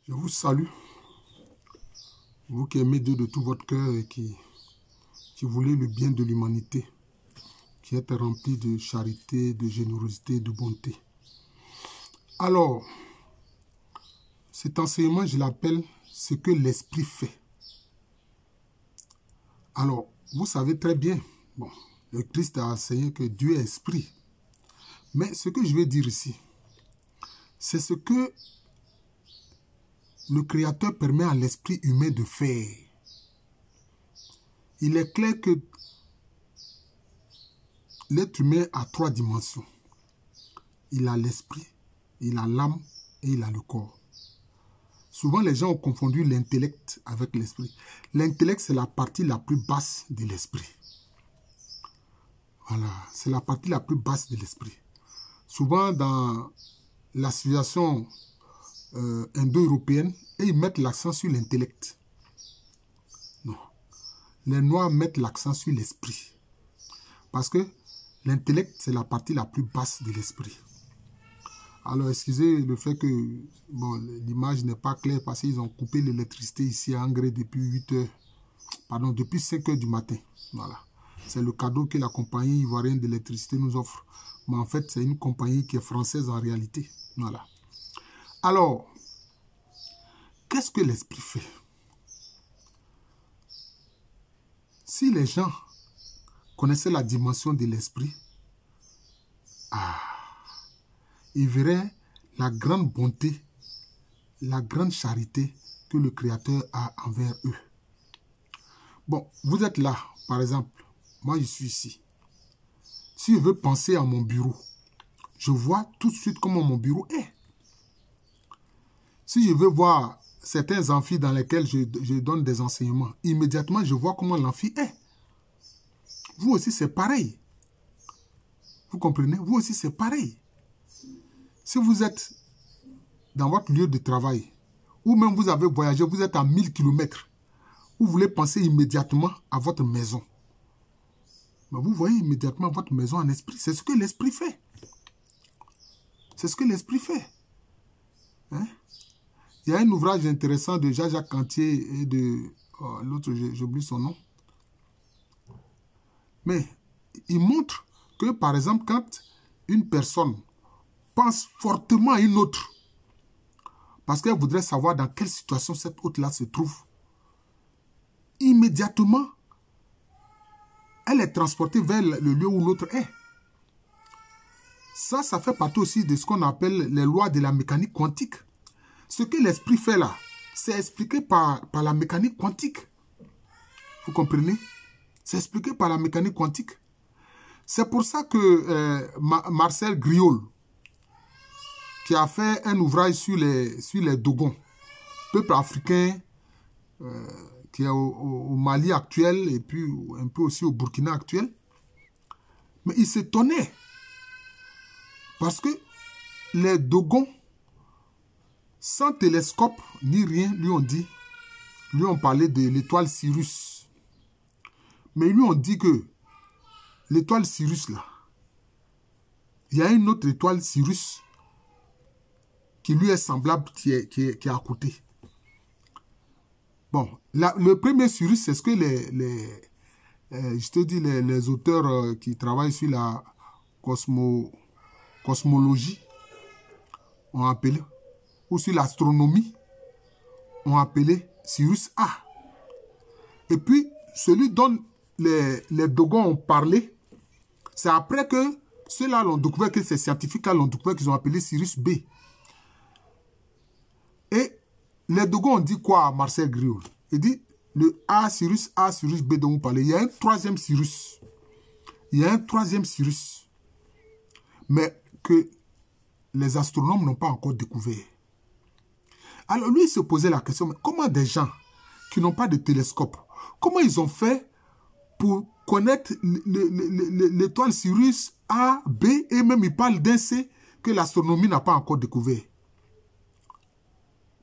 Je vous salue, vous qui aimez Dieu de tout votre cœur et qui voulez le bien de l'humanité, qui êtes rempli de charité, de générosité, de bonté. Alors, cet enseignement, je l'appelle ce que l'Esprit fait. Alors, vous savez très bien, bon, le Christ a enseigné que Dieu est Esprit. Mais ce que je vais dire ici, c'est ce que le Créateur permet à l'esprit humain de faire. Il est clair que l'être humain a 3 dimensions. Il a l'esprit, il a l'âme et il a le corps. Souvent, les gens ont confondu l'intellect avec l'esprit. L'intellect, c'est la partie la plus basse de l'esprit. Voilà, c'est la partie la plus basse de l'esprit. Souvent, dans la civilisation indo-européenne, et ils mettent l'accent sur l'intellect. Non. Les Noirs mettent l'accent sur l'esprit. Parce que l'intellect, c'est la partie la plus basse de l'esprit. Alors, excusez le fait que bon, l'image n'est pas claire parce qu'ils ont coupé l'électricité ici à Angré depuis 8 heures. Pardon, depuis 5 heures du matin. Voilà. C'est le cadeau que la compagnie ivoirienne d'électricité nous offre. Mais en fait, c'est une compagnie qui est française en réalité. Voilà. Alors, qu'est-ce que l'esprit fait? Si les gens connaissaient la dimension de l'esprit, ils verraient la grande bonté, la grande charité que le Créateur a envers eux. Bon, vous êtes là, par exemple. Moi, je suis ici. Si je veux penser à mon bureau, je vois tout de suite comment mon bureau est. Si je veux voir certains amphis dans lesquels je donne des enseignements, immédiatement, je vois comment l'amphi est. Vous aussi, c'est pareil. Vous comprenez? Vous aussi, c'est pareil. Si vous êtes dans votre lieu de travail, ou même vous avez voyagé, vous êtes à 1000 km, vous voulez penser immédiatement à votre maison. Mais vous voyez immédiatement votre maison en esprit. C'est ce que l'esprit fait. C'est ce que l'esprit fait. Hein? Il y a un ouvrage intéressant de Jean-Jacques Cantier et de l'autre, j'oublie son nom. Mais il montre que, par exemple, quand une personne pense fortement à une autre, parce qu'elle voudrait savoir dans quelle situation cette autre-là se trouve, immédiatement, elle est transportée vers le lieu où l'autre est. Ça fait partie aussi de ce qu'on appelle les lois de la mécanique quantique. Ce que l'esprit fait là, c'est expliqué par la mécanique quantique. Vous comprenez? C'est expliqué par la mécanique quantique. C'est pour ça que Marcel Griol, qui a fait un ouvrage sur les Dogons, peuple africain qui est au Mali actuel et puis un peu aussi au Burkina actuel, mais il s'étonnait parce que les Dogons, sans télescope ni rien, lui ont parlé de l'étoile Sirius. Mais lui ont dit que l'étoile Sirius là, il y a une autre étoile Sirius qui lui est semblable, qui est à côté. Bon, le premier Sirius, c'est ce que je te dis, les auteurs qui travaillent sur la cosmologie ont appelé, ou sur l'astronomie, ont appelé Sirius A. Et puis, celui dont les Dogons ont parlé, c'est après que ceux-là l'ont découvert, que ces scientifiques-là l'ont découvert, qu'ils ont appelé Sirius B. Et les Dogons ont dit quoi à Marcel Griol? Il dit, le A, Sirius B dont vous parlez, il y a un troisième Sirius. Il y a un troisième Sirius. Mais que les astronomes n'ont pas encore découvert. Alors lui, il se posait la question, mais comment des gens qui n'ont pas de télescope, comment ils ont fait pour connaître l'étoile Sirius A, B, et même il parle d'un C que l'astronomie n'a pas encore découvert?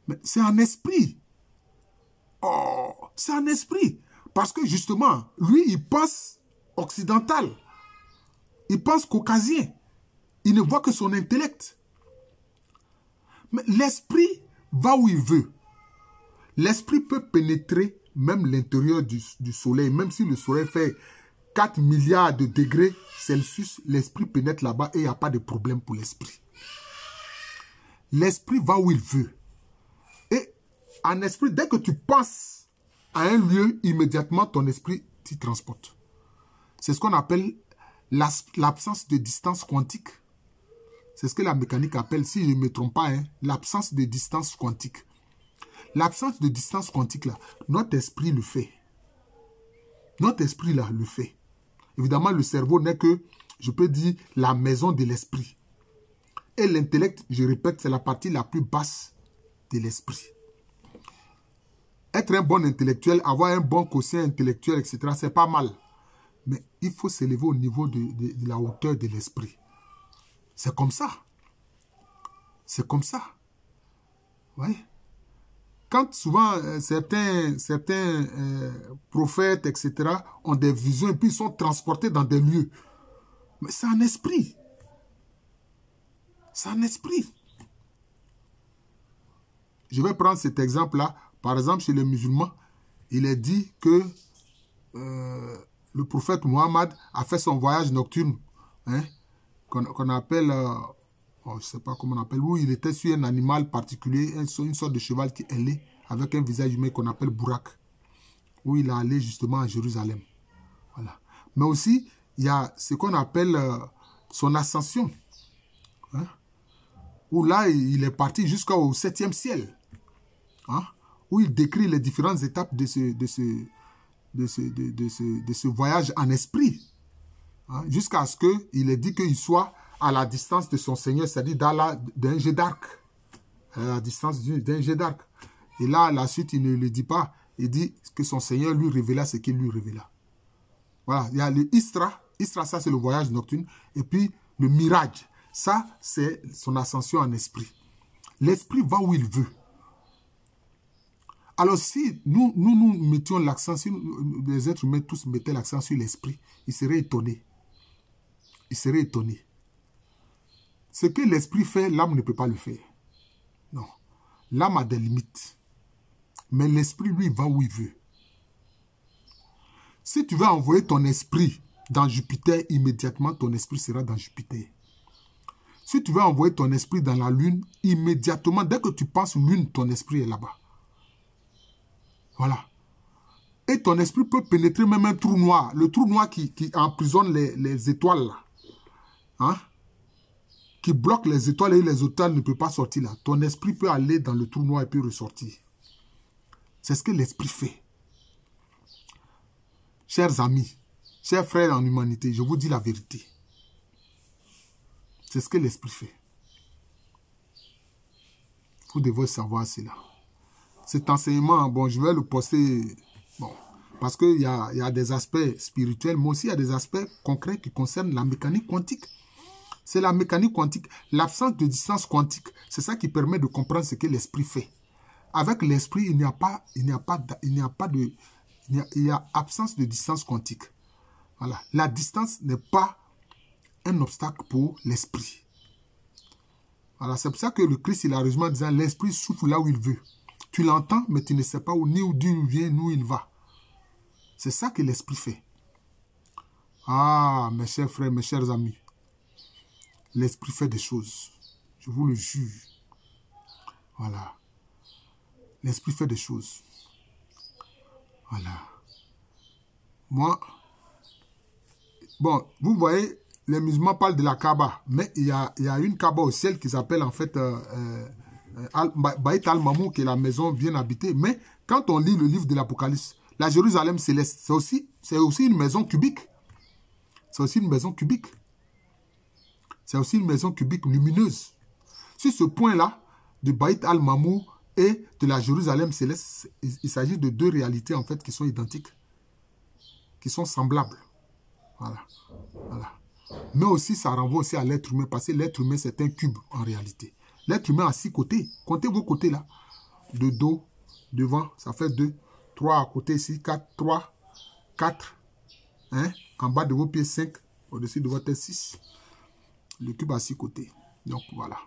Mais c'est un esprit. Oh, c'est un esprit. Parce que justement, lui, il pense occidental. Il pense caucasien. Il ne voit que son intellect. Mais l'esprit va où il veut. L'esprit peut pénétrer même l'intérieur du soleil. Même si le soleil fait 4 milliards de degrés Celsius, l'esprit pénètre là-bas et il n'y a pas de problème pour l'esprit. L'esprit va où il veut. Et en esprit, dès que tu penses à un lieu, immédiatement ton esprit t'y transporte. C'est ce qu'on appelle l'absence de distance quantique. C'est ce que la mécanique appelle, si je ne me trompe pas, hein, l'absence de distance quantique. L'absence de distance quantique, là, notre esprit le fait. Notre esprit, là, le fait. Évidemment, le cerveau n'est que, je peux dire, la maison de l'esprit. Et l'intellect, je répète, c'est la partie la plus basse de l'esprit. Être un bon intellectuel, avoir un bon quotient intellectuel, etc., c'est pas mal. Mais il faut s'élever au niveau de la hauteur de l'esprit. C'est comme ça. C'est comme ça. Vous voyez? Quand souvent certains prophètes, etc., ont des visions et puis ils sont transportés dans des lieux. Mais c'est un esprit. C'est un esprit. Je vais prendre cet exemple-là. Par exemple, chez les musulmans, il est dit que le prophète Mohammed a fait son voyage nocturne, hein, qu'on appelle, je ne sais pas comment on appelle, où il était sur un animal particulier, une sorte de cheval qui est ailé, avec un visage humain qu'on appelle Bourak, où il est allé justement à Jérusalem. Voilà. Mais aussi, il y a ce qu'on appelle son ascension, hein, où là, il est parti jusqu'au 7e ciel, hein, où il décrit les différentes étapes de ce voyage en esprit, hein, jusqu'à ce qu'il ait dit qu'il soit à la distance de son Seigneur, c'est-à-dire d'un jet d'arc, à la distance d'un jet d'arc. Et là, à la suite, il ne le dit pas, il dit que son Seigneur lui révéla ce qu'il lui révéla. Voilà, il y a le Isra, ça c'est le voyage nocturne, et puis le Mirage, ça c'est son ascension en esprit. L'esprit va où il veut. Alors si nous mettions l'accent, si les êtres humains tous mettaient l'accent sur l'esprit, ils seraient étonnés. Ils seraient étonnés. Ce que l'esprit fait, l'âme ne peut pas le faire. Non. L'âme a des limites. Mais l'esprit, lui, va où il veut. Si tu veux envoyer ton esprit dans Jupiter, immédiatement, ton esprit sera dans Jupiter. Si tu veux envoyer ton esprit dans la Lune, immédiatement, dès que tu penses Lune, ton esprit est là-bas. Voilà. Et ton esprit peut pénétrer même un trou noir. Le trou noir qui emprisonne les étoiles, là. Hein? Qui bloque les étoiles et les étoiles ne peuvent pas sortir là. Ton esprit peut aller dans le trou noir et puis ressortir. C'est ce que l'esprit fait. Chers amis, chers frères en humanité, je vous dis la vérité. C'est ce que l'esprit fait. Vous devez savoir cela. Cet enseignement, bon, je vais le poster, bon, parce qu'il y a des aspects spirituels, mais aussi il y a des aspects concrets qui concernent la mécanique quantique. C'est la mécanique quantique, l'absence de distance quantique. C'est ça qui permet de comprendre ce que l'esprit fait. Avec l'esprit, il y a absence de distance quantique. Voilà. La distance n'est pas un obstacle pour l'esprit. Voilà. C'est pour ça que le Christ, il a raison en disant, l'esprit souffle là où il veut. Tu l'entends, mais tu ne sais pas ni d'où il vient, ni où il va. C'est ça que l'esprit fait. Ah, mes chers frères, mes chers amis. L'esprit fait des choses. Je vous le jure. Voilà. L'esprit fait des choses. Voilà. Moi, bon, vous voyez, les musulmans parlent de la Kaaba, mais il y a une Kaaba au ciel qui s'appelle en fait Baït al-Mamour, qui est la maison bien habitée. Mais quand on lit le livre de l'Apocalypse, la Jérusalem céleste, c'est aussi une maison cubique. C'est aussi une maison cubique. C'est aussi une maison cubique lumineuse. Sur ce point-là, de Baït al-Mamour et de la Jérusalem céleste, il s'agit de deux réalités en fait qui sont identiques, qui sont semblables. Voilà. Voilà. Mais aussi, ça renvoie aussi à l'être humain, parce que l'être humain, c'est un cube en réalité. L'être humain a 6 côtés. Comptez vos côtés là. De dos, devant, ça fait 2. 3 à côté ici, 4, 3, 4. Hein? En bas de vos pieds, 5. Au-dessus de votre tête, 6. Le cube a 6 côtés. Donc voilà.